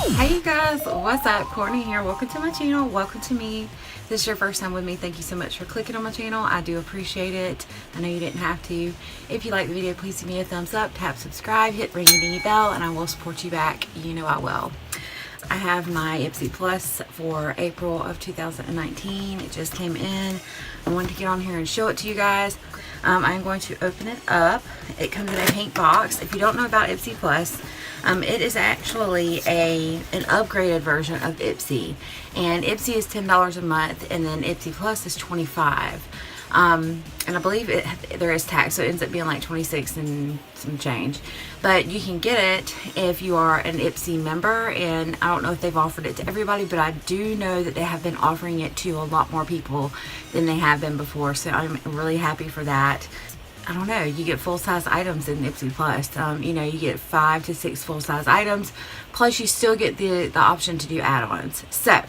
Hey you guys, what's up? Courtney here. Welcome to my channel. Welcome to me. If this is your first time with me, thank you so much for clicking on my channel. I do appreciate it. I know you didn't have to. If you like the video, please give me a thumbs up, tap subscribe, hit ring the bell, and I will support you back. You know I will. I have my Ipsy Plus for April of 2019. It just came in. I wanted to get on here and show it to you guys. I'm going to open it up. It comes in a pink box. If you don't know about Ipsy Plus, it is actually an upgraded version of Ipsy. And Ipsy is $10 a month, and then Ipsy Plus is $25. And I believe there is tax, so it ends up being like 26 and some change. But you can get it if you are an Ipsy member, and I don't know if they've offered it to everybody, but I do know that they have been offering it to a lot more people than they have been before, so I'm really happy for that. I don't know, you get full-size items in Ipsy Plus. You know, you get 5 to 6 full-size items, plus you still get the option to do add-ons. So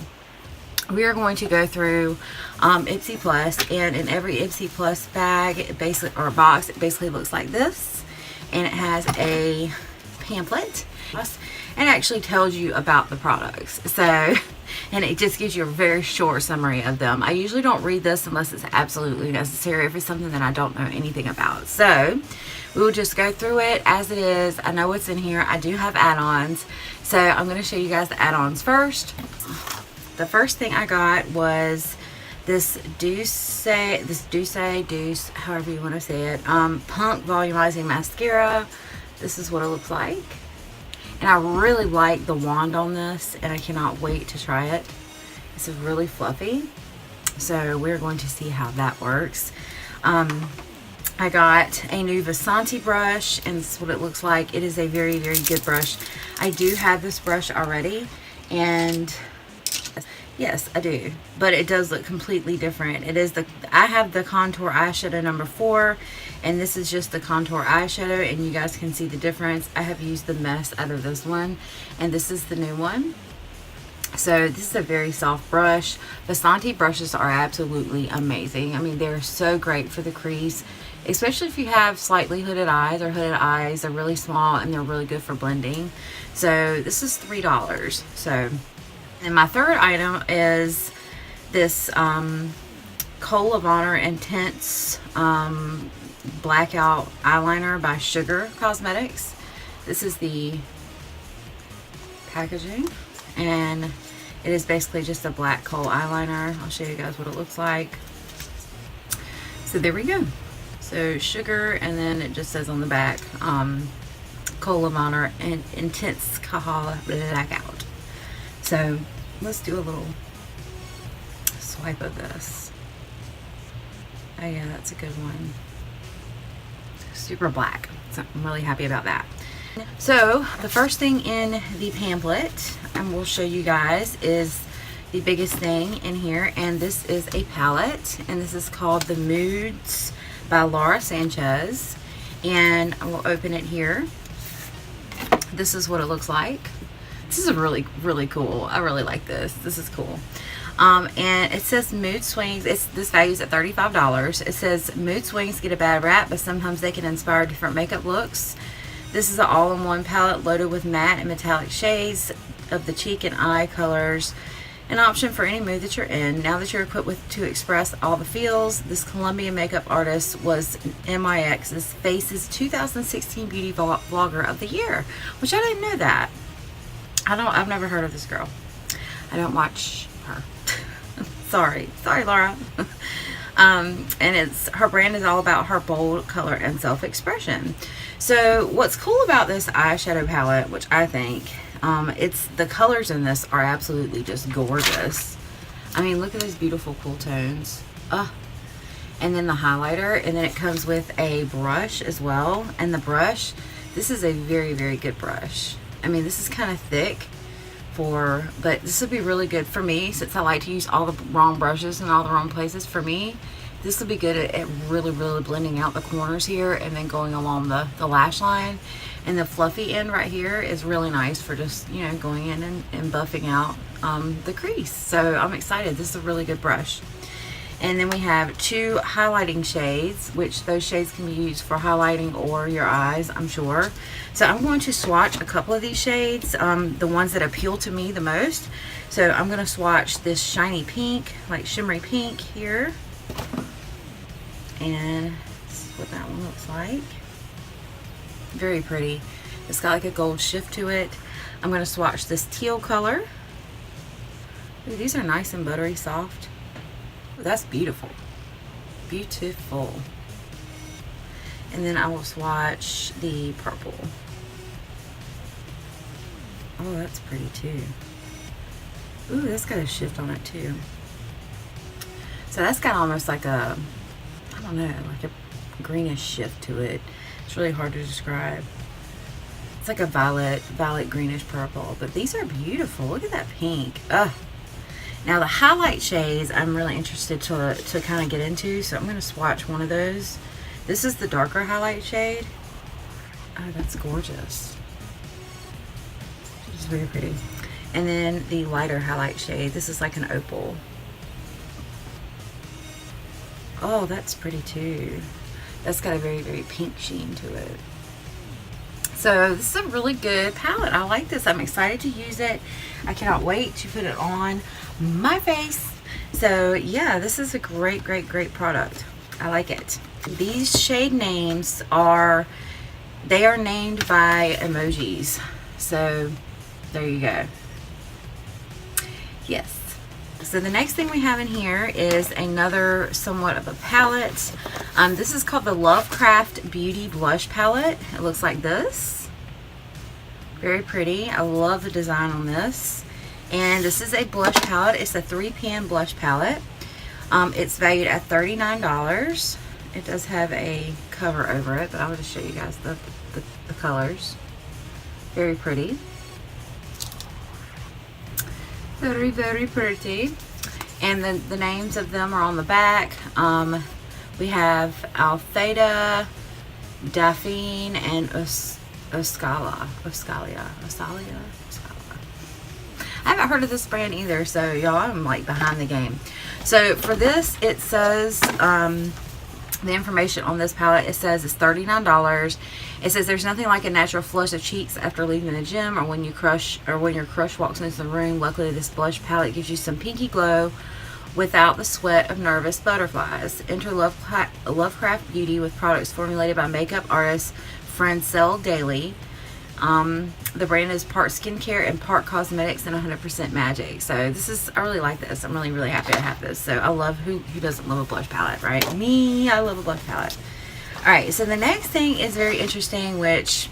we are going to go through Ipsy Plus, and in every Ipsy Plus bag, it basically, or box, it basically looks like this, and it has a pamphlet and actually tells you about the products. So, and it just gives you a very short summary of them. I usually don't read this unless it's absolutely necessary, if it's something that I don't know anything about. So we will just go through it as it is. I know what's in here. I do have add-ons, so I'm going to show you guys the add-ons first. The first thing I got was this Deuce, however you want to say it, Punk Volumizing Mascara. This is what it looks like. And I really like the wand on this, and I cannot wait to try it. This is really fluffy, so we're going to see how that works. I got a new Vasanti brush, and this is what it looks like. It is a very, very good brush. I do have this brush already, and yes, I do, but it does look completely different. It is I have the contour eyeshadow number 4, and this is just the contour eyeshadow, and you guys can see the difference. I have used the mess out of this one, and this is the new one. So this is a very soft brush. Vasanti brushes are absolutely amazing. I mean, they're so great for the crease, especially if you have slightly hooded eyes, or hooded eyes are really small, and they're really good for blending. So this is $3. So, and my third item is this Kohl of Honor Intense Blackout Eyeliner by Sugar Cosmetics. This is the packaging, and it is basically just a black kohl eyeliner. I'll show you guys what it looks like. So there we go. So Sugar, and then it just says on the back Kohl of Honor and Intense Kahala Blackout. So let's do a little swipe of this. Oh yeah, that's a good one. Super black, so I'm really happy about that. So the first thing in the pamphlet, and we'll show you guys, is the biggest thing in here, and this is a palette, and this is called The Moods by Laura Sanchez, and I will open it here. This is what it looks like. This is really, really cool. I really like this. This is cool. And it says Mood Swings. This value's at $35. It says Mood Swings get a bad rap, but sometimes they can inspire different makeup looks. This is an all-in-one palette loaded with matte and metallic shades of the cheek and eye colors. An option for any mood that you're in. Now that you're equipped to express all the feels, this Colombian makeup artist was MIX's Face's 2016 Beauty Vlogger of the Year, which I didn't know that. I've never heard of this girl. I don't watch her. Sorry, Laura. And her brand is all about her bold color and self-expression. So what's cool about this eyeshadow palette, which I think, the colors in this are absolutely just gorgeous. I mean, look at those beautiful cool tones. And then the highlighter, and then it comes with a brush as well. And the brush, this is a very, very good brush. I mean, this is kind of thick, but this would be really good for me, since I like to use all the wrong brushes in all the wrong places. For me, this will be good at really, really blending out the corners here, and then going along the lash line. And the fluffy end right here is really nice for just, you know, going in and buffing out the crease. So I'm excited. This is a really good brush. And then we have 2 highlighting shades, which those shades can be used for highlighting or your eyes, I'm sure. So I'm going to swatch a couple of these shades, the ones that appeal to me the most. So I'm going to swatch this shiny pink, like shimmery pink here. And this is what that one looks like. Very pretty. It's got like a gold shift to it. I'm going to swatch this teal color. Ooh, these are nice and buttery soft. Ooh, that's beautiful. Beautiful. And then I will swatch the purple. Oh, that's pretty too. Ooh, that's got a shift on it too. So that's got almost like a, I don't know, like a greenish shift to it. It's really hard to describe. It's like a violet greenish purple, but these are beautiful. Look at that pink. Ugh. Now the highlight shades I'm really interested to kind of get into, so I'm going to swatch one of those. This is the darker highlight shade. Oh, that's gorgeous. It's very pretty. And then the lighter highlight shade. This is like an opal. Oh, that's pretty too. That's got a very, very pink sheen to it. So this is a really good palette. I like this. I'm excited to use it. I cannot wait to put it on my face. So yeah, this is a great, great, great product. I like it. These shade names are, they are named by emojis. So there you go. Yes. So the next thing we have in here is another somewhat of a palette. This is called the Lovecraft Beauty Blush Palette. It looks like this. Very pretty. I love the design on this. And this is a blush palette. It's a 3-pan blush palette. It's valued at $39. It does have a cover over it, but I'll just show you guys the colors. Very pretty. Very, very pretty. And the names of them are on the back. We have Altheta, Daphne, and Oscalia. I haven't heard of this brand either, so y'all, I'm like behind the game. So for this, it says the information on this palette, it says it's $39. It says there's nothing like a natural flush of cheeks after leaving the gym or when your crush walks into the room. Luckily, this blush palette gives you some pinky glow without the sweat of nervous butterflies. Enter Lovecraft Beauty with products formulated by makeup artist Francelle Daly. The brand is part skincare and part cosmetics and 100% magic. So this is, I really like this. I'm really, really happy to have this. So I love, who doesn't love a blush palette, right? Me, I love a blush palette. All right, so the next thing is very interesting, which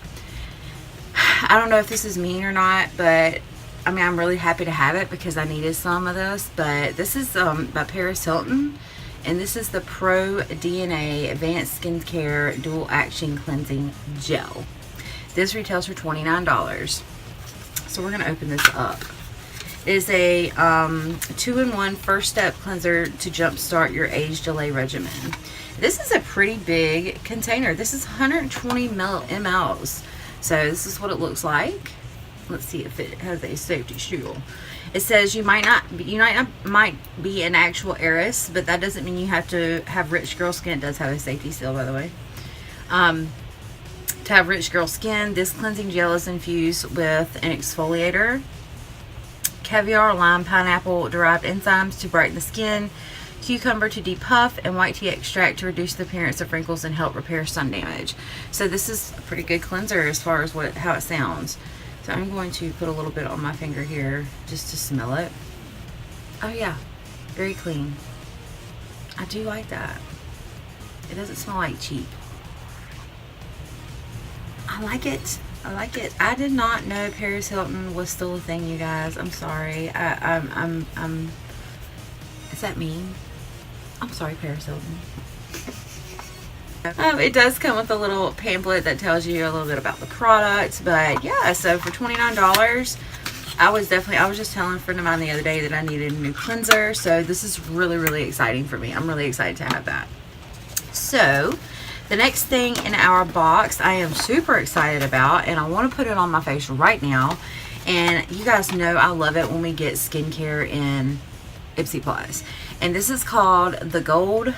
I don't know if this is mean or not, but I mean, I'm really happy to have it because I needed some of this. But this is by Paris Hilton, and this is the Pro DNA Advanced Skincare Dual Action Cleansing Gel. This retails for $29. So we're gonna open this up. It is a 2-in-1 first step cleanser to jumpstart your age delay regimen. This is a pretty big container. This is 120 mLs. So this is what it looks like. Let's see if it has a safety seal. It says you might be an actual heiress, but that doesn't mean you have to have rich girl skin. It does have a safety seal, by the way. To have rich girl skin, this cleansing gel is infused with an exfoliator, caviar, lime, pineapple derived enzymes to brighten the skin, cucumber to depuff, and white tea extract to reduce the appearance of wrinkles and help repair sun damage. So this is a pretty good cleanser as far as how it sounds. So I'm going to put a little bit on my finger here just to smell it. Oh yeah, very clean. I do like that. It doesn't smell like cheap. I like it. I like it. I did not know Paris Hilton was still a thing, you guys. I'm sorry. I'm is that mean? I'm sorry, Paris Hilton. It does come with a little pamphlet that tells you a little bit about the product, but yeah, so for $29, I was just telling a friend of mine the other day that I needed a new cleanser, so this is really, really exciting for me. I'm really excited to have that. So the next thing in our box I am super excited about, and I want to put it on my face right now. And you guys know I love it when we get skincare in Ipsy Plus. And this is called the Gold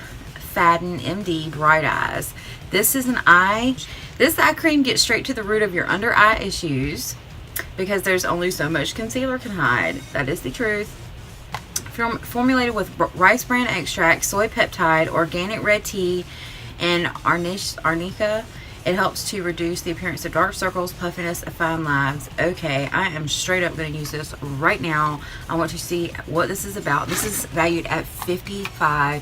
Fadden MD Bright Eyes. This is this eye cream gets straight to the root of your under eye issues because there's only so much concealer can hide. That is the truth. Formulated with rice bran extract, soy peptide, organic red tea, and arnica, it helps to reduce the appearance of dark circles, puffiness, and fine lines. Okay, I am straight up going to use this right now. I want to see what this is about. This is valued at $55.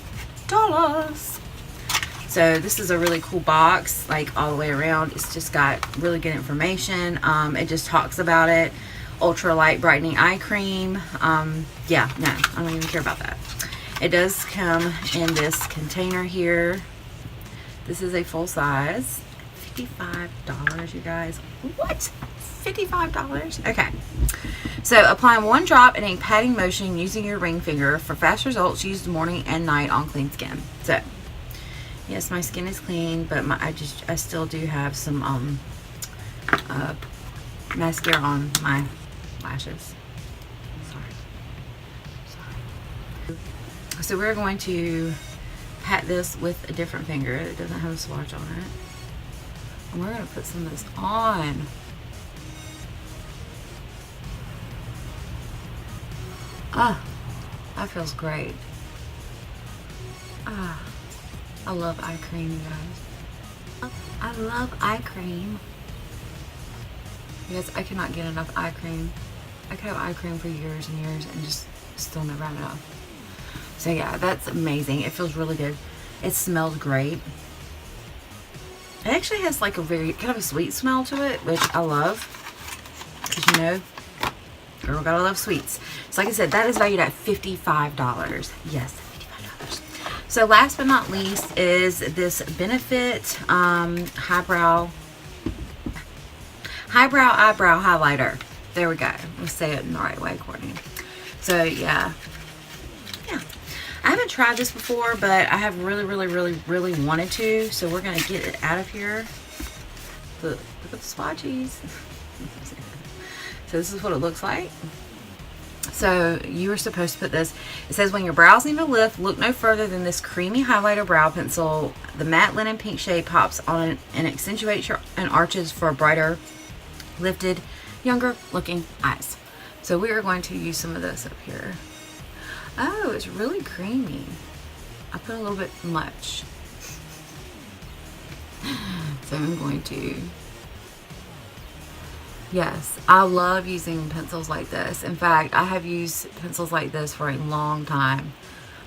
So this is a really cool box, like all the way around. It's just got really good information. It just talks about it. Ultra light brightening eye cream. Yeah, no, I don't even care about that. It does come in this container here. This is a full size. $55, you guys. What? $55? Okay. So applying one drop in a patting motion using your ring finger for fast results. Used morning and night on clean skin. So yes, my skin is clean, but I still do have some mascara on my lashes. Sorry. So we're going to pat this with a different finger. It doesn't have a swatch on it. And we're going to put some of this on. Ah, that feels great. Ah, I love eye cream, you guys. I love eye cream. Yes, I cannot get enough eye cream. I could have eye cream for years and years and just still never have enough. So yeah, that's amazing. It feels really good. It smells great. It actually has like a very kind of a sweet smell to it, which I love. Because you know, girl gotta love sweets. So like I said, that is valued at $55. Yes, $55. So last but not least is this Benefit Highbrow Eyebrow Highlighter. There we go. Let's say it in the right way, Courtney. So yeah. I haven't tried this before, but I have really wanted to. So we're gonna get it out of here. Look at the swatches. So this is what it looks like. So you were supposed to put this. It says when your brows need a lift, look no further than this creamy highlighter brow pencil. The matte linen pink shade pops on and accentuates and arches for brighter, lifted, younger looking eyes. So we are going to use some of this up here. Oh, it's really creamy. I put a little bit much. So I'm going to. Yes, I love using pencils like this. In fact, I have used pencils like this for a long time.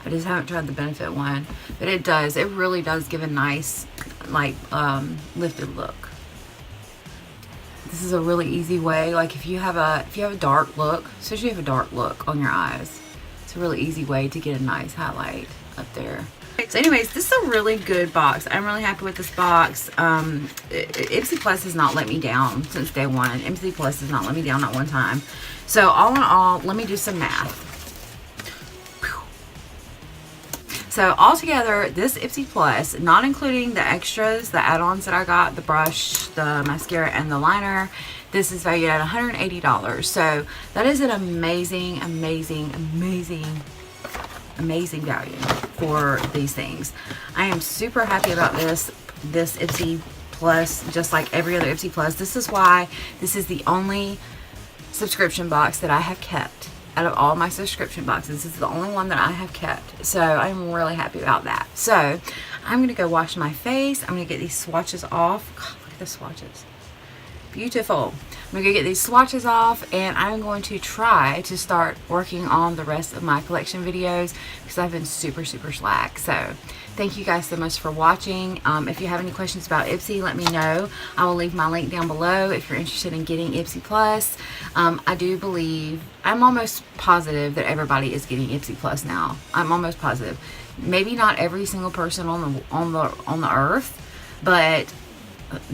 I just haven't tried the Benefit one, but it does. It really does give a nice, like, lifted look. This is a really easy way. Like if you have a dark look, especially if you have a dark look on your eyes, it's a really easy way to get a nice highlight up there. So anyways, this is a really good box. I'm really happy with this box. Ipsy Plus has not let me down since day one. Ipsy Plus has not let me down not one time. So all in all, let me do some math. So altogether, this Ipsy Plus, not including the extras, the add-ons that I got, the brush, the mascara, and the liner, this is valued at $180. So that is an amazing value for these things. I am super happy about this Ipsy Plus, just like every other Ipsy Plus. This is why this is the only subscription box that I have kept. Out of all my subscription boxes, this is the only one that I have kept. So I'm really happy about that. So I'm going to go wash my face. I'm going to get these swatches off. God, look at the swatches. Beautiful. I'm going to go get these swatches off, and I'm going to try to start working on the rest of my collection videos because I've been super slack. So thank you guys so much for watching. If you have any questions about Ipsy, let me know. I will leave my link down below if you're interested in getting Ipsy Plus. I do believe, I'm almost positive that everybody is getting Ipsy Plus now. I'm almost positive. Maybe not every single person on the earth, but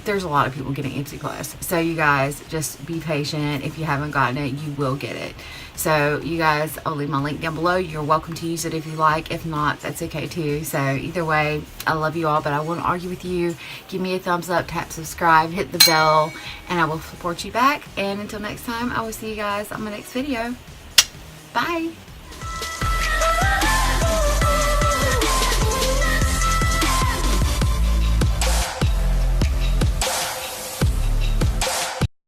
there's a lot of people getting Ipsy Plus. So you guys just be patient. If you haven't gotten it, you will get it. So you guys, I'll leave my link down below. You're welcome to use it if you like. If not, that's okay too. So either way, I love you all, but I won't argue with you. Give me a thumbs up, tap subscribe, hit the bell, and I will support you back. And until next time, I will see you guys on my next video. Bye.